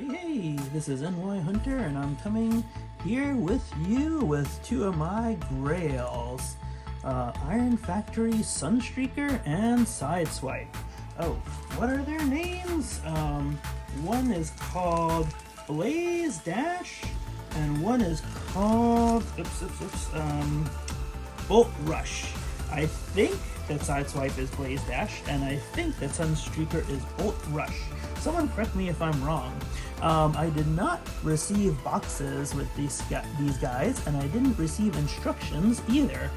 Hey, this is NY Hunter, and I'm coming here with you with two of my grails, Iron Factory Sunstreaker and Sideswipe. Oh, what are their names? One is called Blaze Dash, and one is called Bolt Rush. I think that Sideswipe is Blaze Dash, and I think that Sunstreaker is Bolt Rush. Someone correct me if I'm wrong. I did not receive boxes with these guys, and I didn't receive instructions either.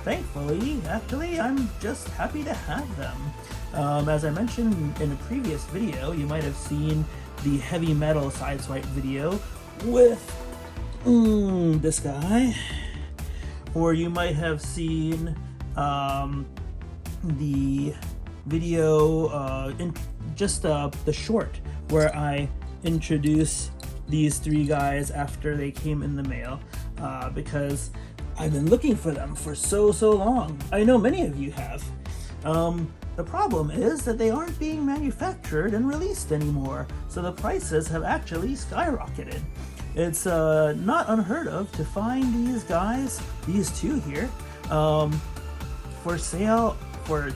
Thankfully, actually, I'm just happy to have them. As I mentioned in a previous video, you might have seen the Heavy Metal Sideswipe video with this guy, or you might have seen the video the short where I introduce these three guys after they came in the mail, because I've been looking for them for so long. I know many of you have. The problem is that they aren't being manufactured and released anymore, so the prices have actually skyrocketed. It's not unheard of to find these guys, these two here, for sale, for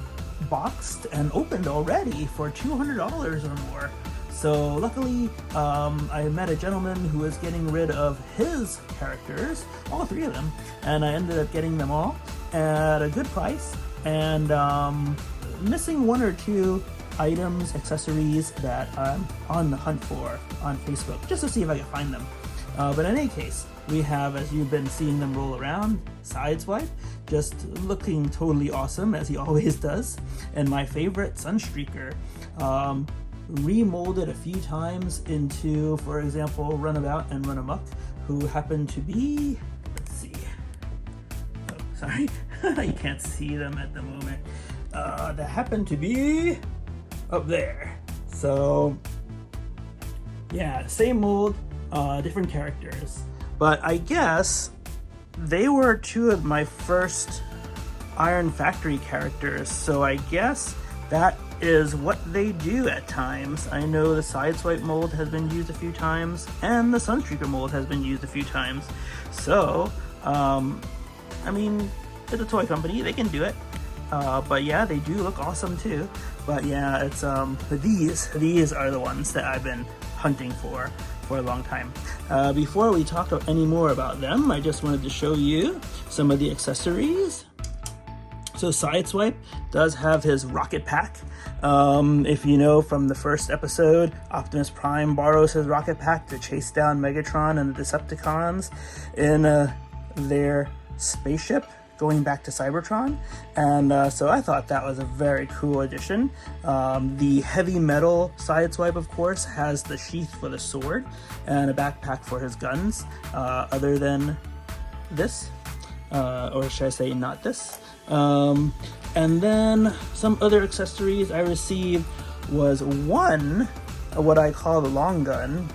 boxed and opened already for $200 or more. So luckily, I met a gentleman who was getting rid of his characters, all three of them, and I ended up getting them all at a good price, and missing one or two items, accessories that I'm on the hunt for on Facebook, just to see if I can find them. But in any case, we have, as you've been seeing them roll around, Sideswipe, just looking totally awesome, as he always does. And my favorite, Sunstreaker, remolded a few times into, for example, Runabout and Runamuck, who happen to be, let's see, oh, sorry, you can't see them at the moment, that happen to be up there. So, yeah, same mold, different characters. But I guess they were two of my first Iron Factory characters, so I guess that is what they do at times. I know the Sideswipe mold has been used a few times, and the Sunstreaker mold has been used a few times. So, I mean, it's a toy company, they can do it. But yeah, they do look awesome too. But yeah, it's these are the ones that I've been hunting for a long time. Before we talk any more about them, I just wanted to show you some of the accessories. So Sideswipe does have his rocket pack. If you know from the first episode, Optimus Prime borrows his rocket pack to chase down Megatron and the Decepticons in their spaceship going back to Cybertron, and so I thought that was a very cool addition. The Heavy Metal Sideswipe, of course, has the sheath for the sword and a backpack for his guns, other than this, or should I say not this. And then some other accessories I received was one, what I call the long gun.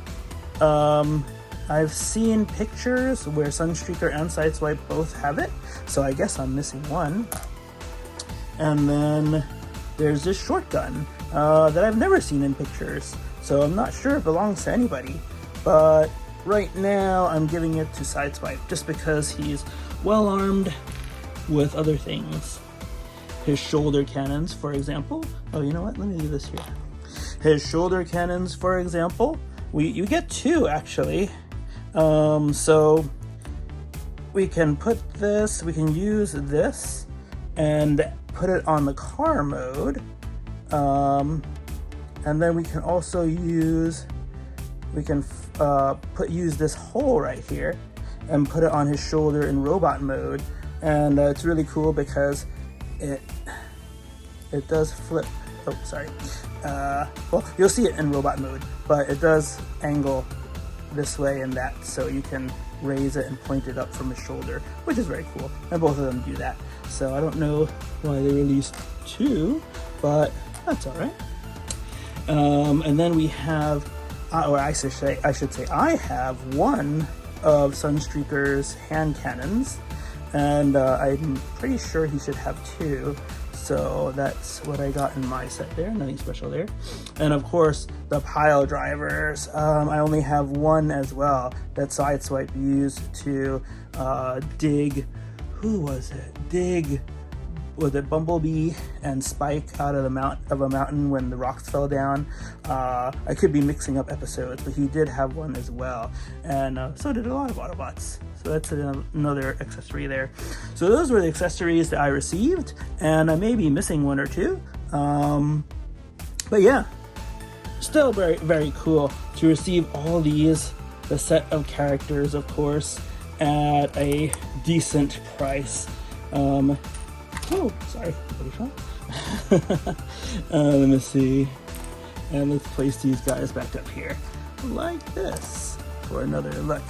I've seen pictures where Sunstreaker and Sideswipe both have it, so I guess I'm missing one. And then there's this short gun that I've never seen in pictures, so I'm not sure it belongs to anybody. But right now I'm giving it to Sideswipe just because he's well armed with other things. His shoulder cannons, for example. Oh, you know what? Let me leave this here. His shoulder cannons, for example. You get two, actually. So we can use this and put it on the car mode. And then we can also use this hole right here and put it on his shoulder in robot mode. And it's really cool because it does flip. Oh, sorry. Well, you'll see it in robot mode, but it does angle this way and that, so you can raise it and point it up from his shoulder, which is very cool, and both of them do that. So I don't know why they released two, but that's all right. And then we have, or I should say, I have one of Sunstreaker's hand cannons, and I'm pretty sure he should have two. So that's what I got in my set there, nothing special there. And of course, the pile drivers. I only have one as well that Sideswipe used to dig, who was it? Was it Bumblebee and Spike out of a mountain when the rocks fell down? I could be mixing up episodes, but he did have one as well, and so did a lot of Autobots. So that's another accessory there. So those were the accessories that I received, and I may be missing one or two. But yeah, still very, very cool to receive all these, the set of characters, of course, at a decent price. Oh, sorry, let me see, and let's place these guys back up here like this for another look.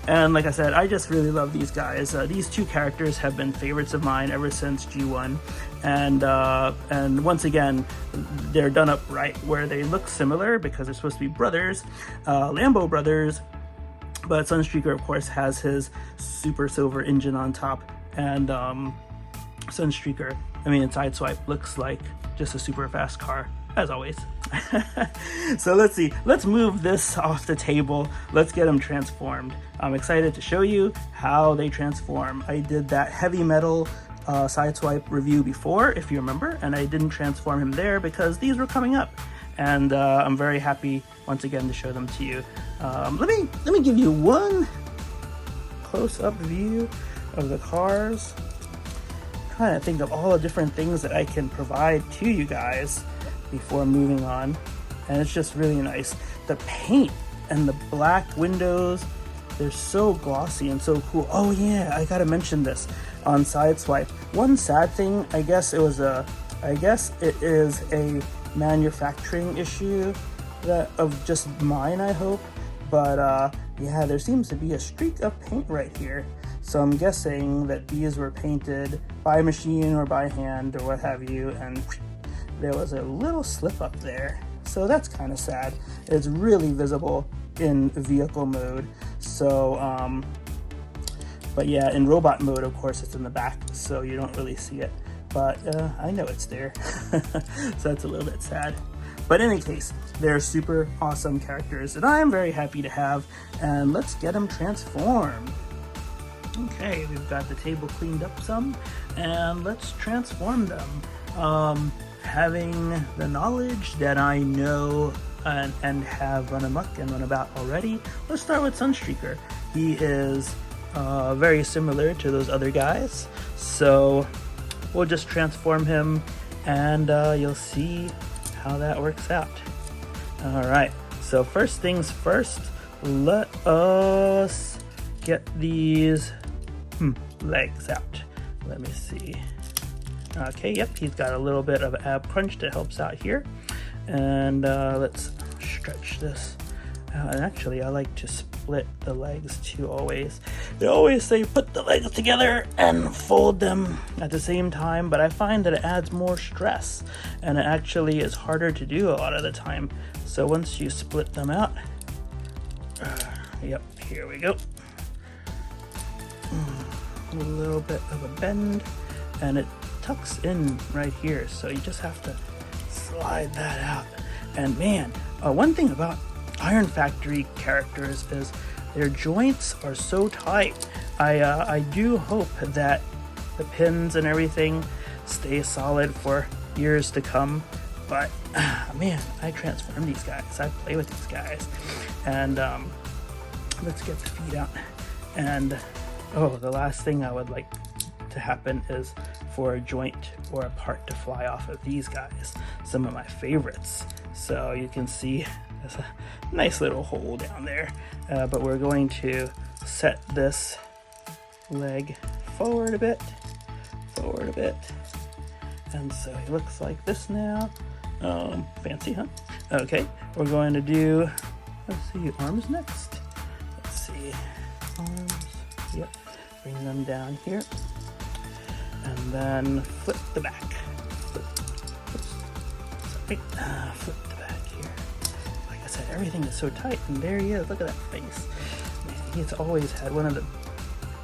And like I said, I just really love these guys. These two characters have been favorites of mine ever since G1, and once again, they're done up right where they look similar because they're supposed to be brothers, Lambo brothers. But Sunstreaker, of course, has his super silver engine on top, and Sunstreaker, Sideswipe looks like just a super fast car, as always. So let's see, let's move this off the table. Let's get them transformed. I'm excited to show you how they transform. I did that Heavy Metal Sideswipe review before, if you remember, and I didn't transform him there because these were coming up. And I'm very happy once again to show them to you. Let me give you one close-up view of the cars. Trying to think of all the different things that I can provide to you guys before moving on, and it's just really nice. The paint and the black windows, they're so glossy and so cool. Oh yeah, I gotta mention this on Sideswipe. One sad thing, I guess it is a manufacturing issue of just mine, I hope, but yeah, there seems to be a streak of paint right here. So I'm guessing that these were painted by machine or by hand or what have you, and there was a little slip up there. So that's kind of sad. It's really visible in vehicle mode. So, but yeah, in robot mode, of course, it's in the back, so you don't really see it. But I know it's there, so that's a little bit sad. But in any case, they're super awesome characters that I am very happy to have, and let's get them transformed. Okay, we've got the table cleaned up some, and let's transform them. Having the knowledge that I know and have Runamuck and Runabout already, let's start with Sunstreaker. He is very similar to those other guys, so we'll just transform him, and you'll see how that works out. Alright, so first things first, let us get these legs out. Let me see. Okay, yep, he's got a little bit of ab crunch that helps out here. And let's stretch this out. And actually, I like to split the legs too always. They always say put the legs together and fold them at the same time, but I find that it adds more stress, and it actually is harder to do a lot of the time. So once you split them out, yep, here we go. A little bit of a bend, and it tucks in right here, so you just have to slide that out. And man, one thing about Iron Factory characters is their joints are so tight. I do hope that the pins and everything stay solid for years to come, but man, I transform these guys, I play with these guys. And let's get the feet out. And oh, the last thing I would like to happen is for a joint or a part to fly off of these guys, some of my favorites. So you can see there's a nice little hole down there, but we're going to set this leg forward a bit, and so he looks like this now. Fancy, huh? Okay, we're going to do, let's see, arms next. Let's see, arms, yep, bring them down here, and then flip the back. Flip the back here. Like I said, everything is so tight, and there he is. Look at that face. Man, he's always had one of the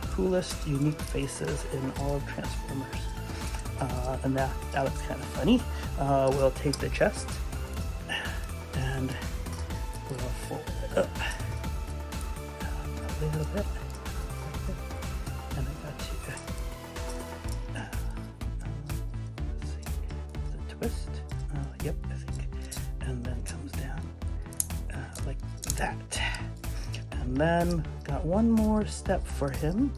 coolest, unique faces in all of Transformers. And that looks kind of funny. We'll take the chest and we'll fold it up a little bit. And I got to let's see, the twist. Yep, I think. And then comes down like that. And then got one more step for him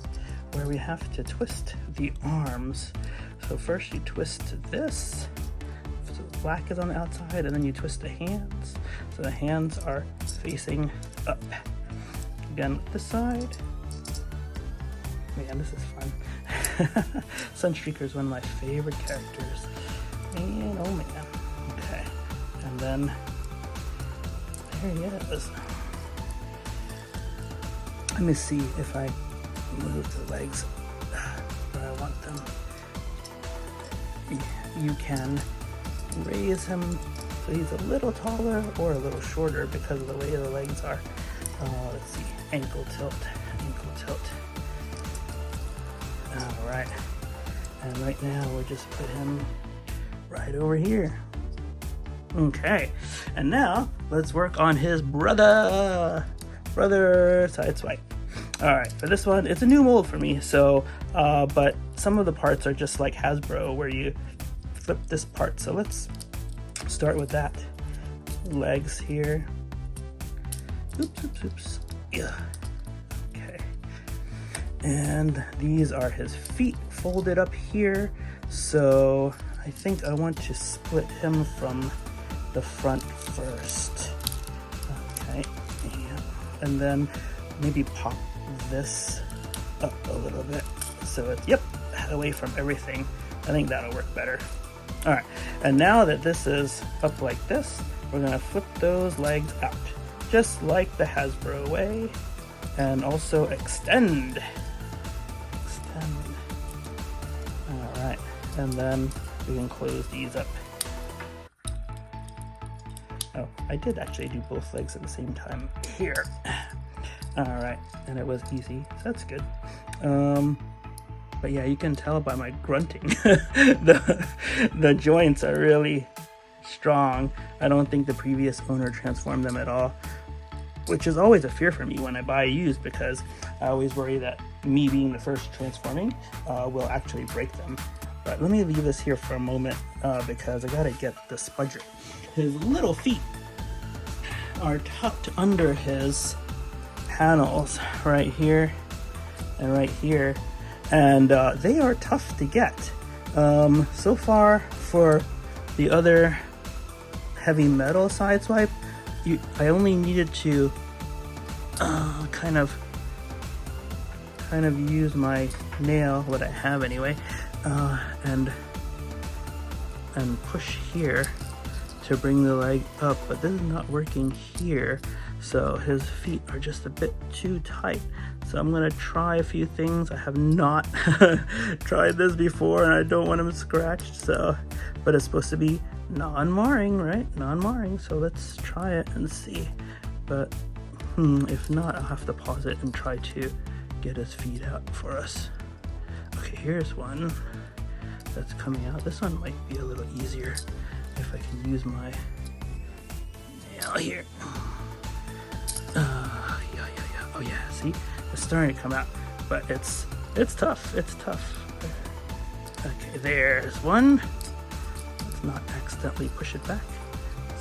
where we have to twist the arms. So first you twist this, so the black is on the outside, and then you twist the hands. So the hands are facing up. Again, this side. Man, this is fun. Sunstreaker is one of my favorite characters. Man, oh man. Okay, and then there he is. Let me see if I move the legs where I want them. You can raise him so he's a little taller or a little shorter because of the way the legs are. Let's see, ankle tilt. All right, and right now we'll just put him right over here. Okay, and now let's work on his brother Sideswipe. All right, for this one, it's a new mold for me, so but some of the parts are just like Hasbro where you flip this part. So let's start with that. Legs here. Oops. Yeah. Okay. And these are his feet folded up here. So I think I want to split him from the front first. Okay. Yeah. And then maybe pop this up a little bit so it's away from everything. I think that'll work better. All right, and now that this is up like this, we're gonna flip those legs out just like the Hasbro way, and also extend. All right, and then we can close these up. Oh, I did actually do both legs at the same time here. All right, and it was easy, so that's good. But yeah, you can tell by my grunting, the joints are really strong. I don't think the previous owner transformed them at all, which is always a fear for me when I buy used, because I always worry that me being the first transforming will actually break them. But let me leave this here for a moment because I gotta get the spudger. His little feet are tucked under his panels right here and right here, and they are tough to get. So far for the other Heavy Metal Sideswipe, I only needed to kind of use my nail, what I have anyway, and push here to bring the leg up, but this is not working here, so his feet are just a bit too tight. So I'm gonna try a few things. I have not tried this before, and I don't want him scratched, so, but it's supposed to be non-marring, right? Non-marring, so let's try it and see. But if not, I'll have to pause it and try to get his feet out for us. Okay, here's one that's coming out. This one might be a little easier if I can use my nail here. Oh yeah, see? It's starting to come out, but it's tough. It's tough. Okay, there's one. Let's not accidentally push it back.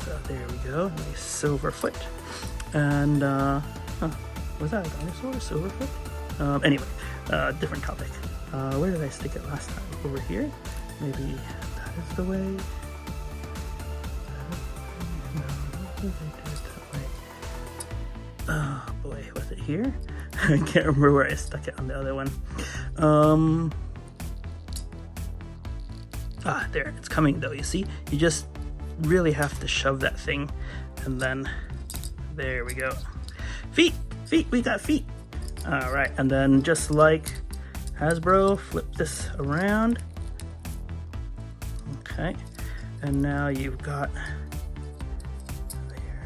So there we go. Nice silver foot. And was that a dinosaur? Silver foot? Anyway, different topic. Where did I stick it last time? Over here? Maybe that is the way. No, I don't think I did it that way. Oh boy, was it here? I can't remember where I stuck it on the other one. There, it's coming though, you see? You just really have to shove that thing, and then there we go. Feet, we got feet. All right, and then just like Hasbro, flip this around. Okay, and now you've got your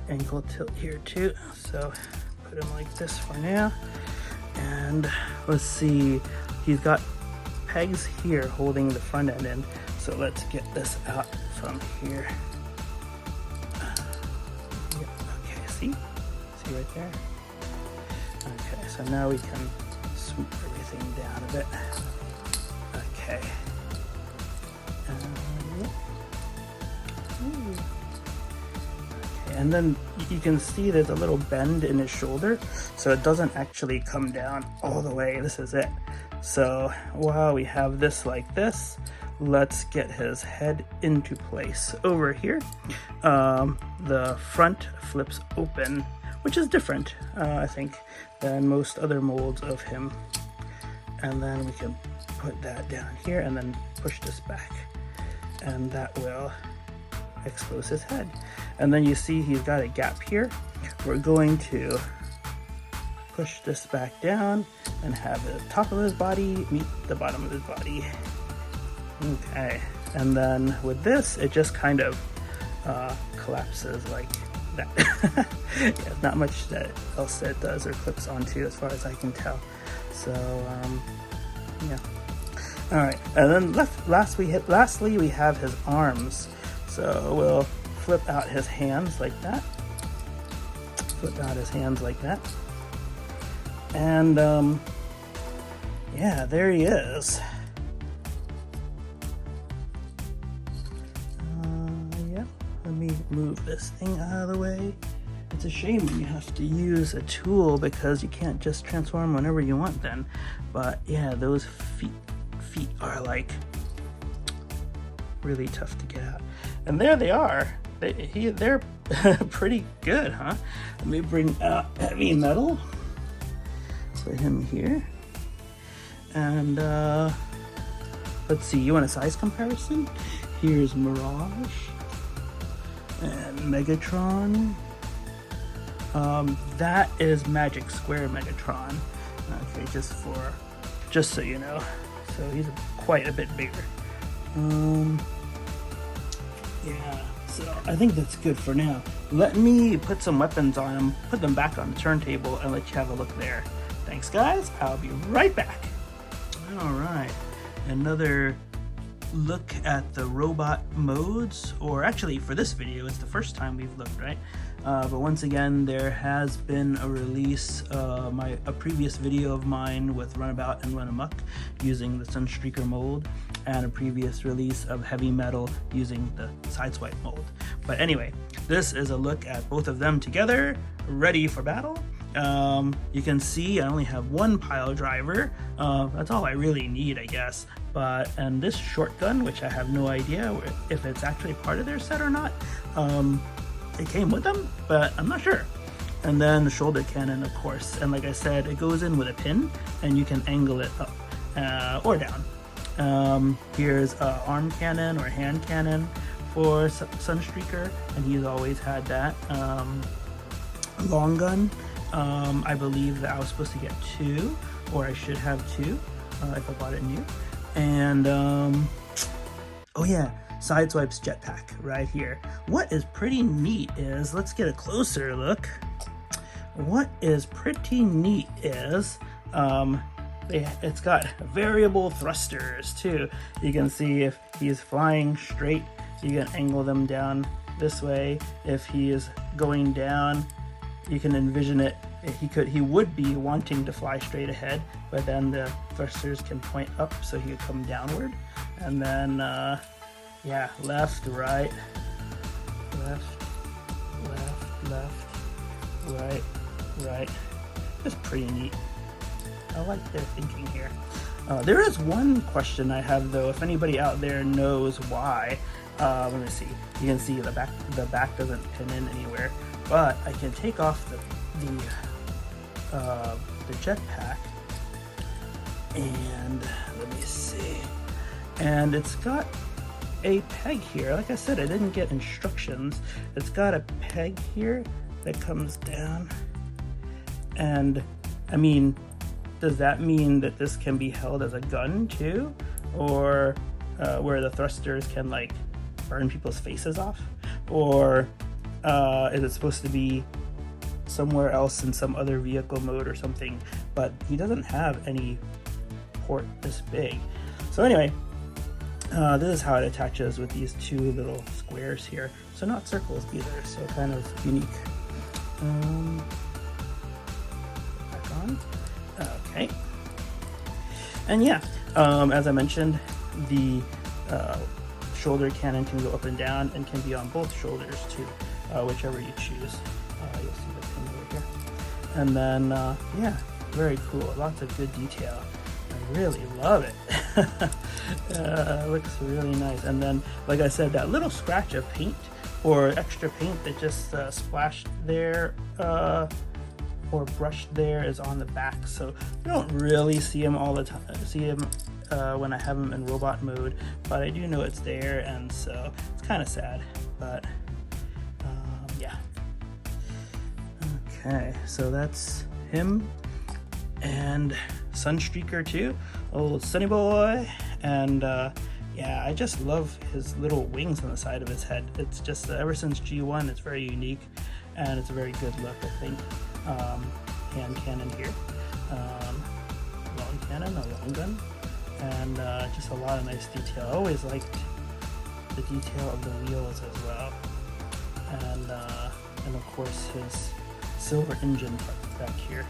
ankle tilt here too. So put him like this for now. And let's see, he's got pegs here holding the front end in. So let's get this out from here. Yep, okay, see right there? Okay, so now we can swoop everything down a bit. Okay. Okay, and then you can see there's a little bend in his shoulder, so it doesn't actually come down all the way. This is it. So while we have this like this, let's get his head into place. Over here, the front flips open, which is different, I think, than most other molds of him. And then we can put that down here and then push this back, and that will expose his head. And then you see he's got a gap here. We're going to push this back down and have the top of his body meet the bottom of his body. Okay, and then with this, it just kind of collapses like that. Yeah, not much that else it does or clips onto, as far as I can tell. So yeah. All right, and then lastly we have his arms. So we'll flip out his hands like that. Flip out his hands like that. And yeah, there he is. Yeah, let me move this thing out of the way. It's a shame when you have to use a tool because you can't just transform whenever you want then. But yeah, those feet are like really tough to get out. And there they are. They're pretty good, huh? Let me bring out Heavy Metal. Put him here. And let's see, you want a size comparison? Here's Mirage and Megatron. That is Magic Square Megatron. Okay, just so you know. So he's quite a bit bigger. Yeah, so I think that's good for now. Let me put some weapons on him, put them back on the turntable, and let you have a look there. Thanks, guys. I'll be right back. All right, another look at the robot modes, or actually for this video, it's the first time we've looked, right? But once again, there has been a release, a previous video of mine with Runabout and Runamuck using the Sunstreaker mold, and a previous release of Heavy Metal using the Sideswipe mold. But anyway, this is a look at both of them together, ready for battle. You can see I only have one pile driver. That's all I really need, I guess. And this shotgun, which I have no idea if it's actually part of their set or not. It came with them, but I'm not sure. And then the shoulder cannon, of course. And like I said, it goes in with a pin, and you can angle it up or down. Here's an arm cannon or hand cannon for Sunstreaker, and he's always had that. Long gun. I believe that I was supposed to get 2, or I should have 2 if I bought it new. And oh yeah, Sideswipe's jetpack right here. What is pretty neat is, let's get a closer look. What is pretty neat is it's got variable thrusters too. You can see if he's flying straight, you can angle them down this way. If he is going down, you can envision it. He would be wanting to fly straight ahead, but then the thrusters can point up so he could come downward. And then yeah, left, right, right. That's pretty neat. I like their thinking here. There is one question I have though, if anybody out there knows why. Let me see. You can see the back doesn't pin in anywhere, but I can take off the jetpack, and let me see. And it's got a peg here. Like I said, I didn't get instructions. It's got a peg here that comes down, and I mean, does that mean that this can be held as a gun too, or where the thrusters can like burn people's faces off, or is it supposed to be somewhere else in some other vehicle mode or something? But he doesn't have any port this big. So anyway, this is how it attaches with these two little squares here. So not circles either, so kind of unique. Back on. Okay. And yeah, as I mentioned, the shoulder cannon can go up and down and can be on both shoulders too, whichever you choose. You'll see the pin over here. And then, yeah, very cool. Lots of good detail. I really love it. Looks really nice. And then, like I said, that little scratch of paint or extra paint that just splashed there or brushed there is on the back. So you don't really see him all the time. See him when I have him in robot mode, but I do know it's there, and so it's kind of sad. But yeah. Okay, so that's him. And Sunstreaker too, old Sunny Boy, and yeah, I just love his little wings on the side of his head. It's just ever since G1, it's very unique, and it's a very good look, I think. Hand cannon here, long cannon, a long gun, and just a lot of nice detail. I always liked the detail of the wheels as well, and of course his silver engine part back here.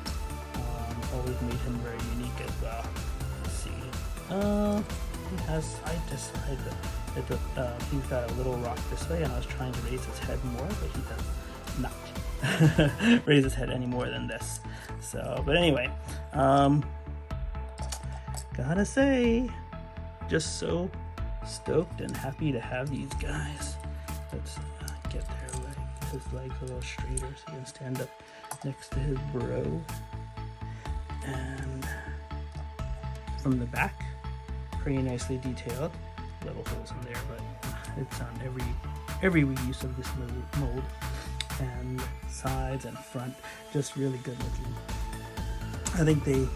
Always made him very unique as well. Let's see. He has side to side. He's got a little rock this way, and I was trying to raise his head more, but he does not raise his head any more than this. So, but anyway, gotta say, just so stoked and happy to have these guys. Let's get their legs. His legs a little straighter so he can stand up next to his bro. And from the back, pretty nicely detailed. Little holes in there, but it's on every reuse of this mold. And sides and front, just really good looking. I think they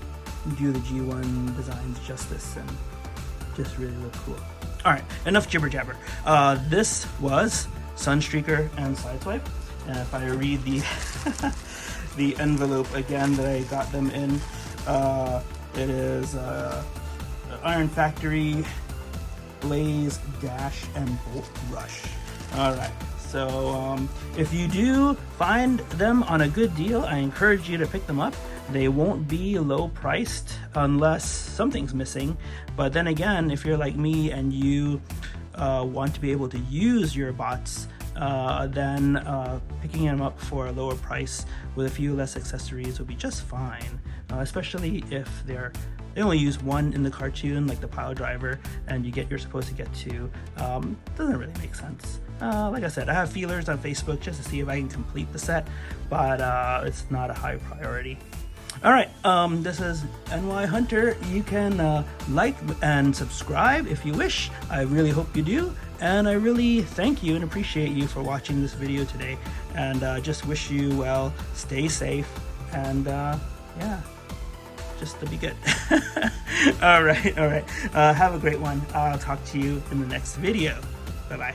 do the G1 designs justice and just really look cool. All right, enough jibber jabber. This was Sunstreaker and Sideswipe. And if I read the the envelope again that I got them in, it is Iron Factory, Blaze, Dash, and Bolt Rush. All right, so if you do find them on a good deal, I encourage you to pick them up. They won't be low priced unless something's missing. But then again, if you're like me and you want to be able to use your bots, then picking them up for a lower price with a few less accessories will be just fine, especially if they only use one in the cartoon, like the pile driver, and you're supposed to get two. Doesn't really make sense. Like I said, I have feelers on Facebook just to see if I can complete the set, but it's not a high priority. All right, this is NY Hunter. You can like and subscribe if you wish. I really hope you do. And I really thank you and appreciate you for watching this video today. And just wish you well, stay safe, and yeah, just to be good. All right. Have a great one. I'll talk to you in the next video. Bye-bye.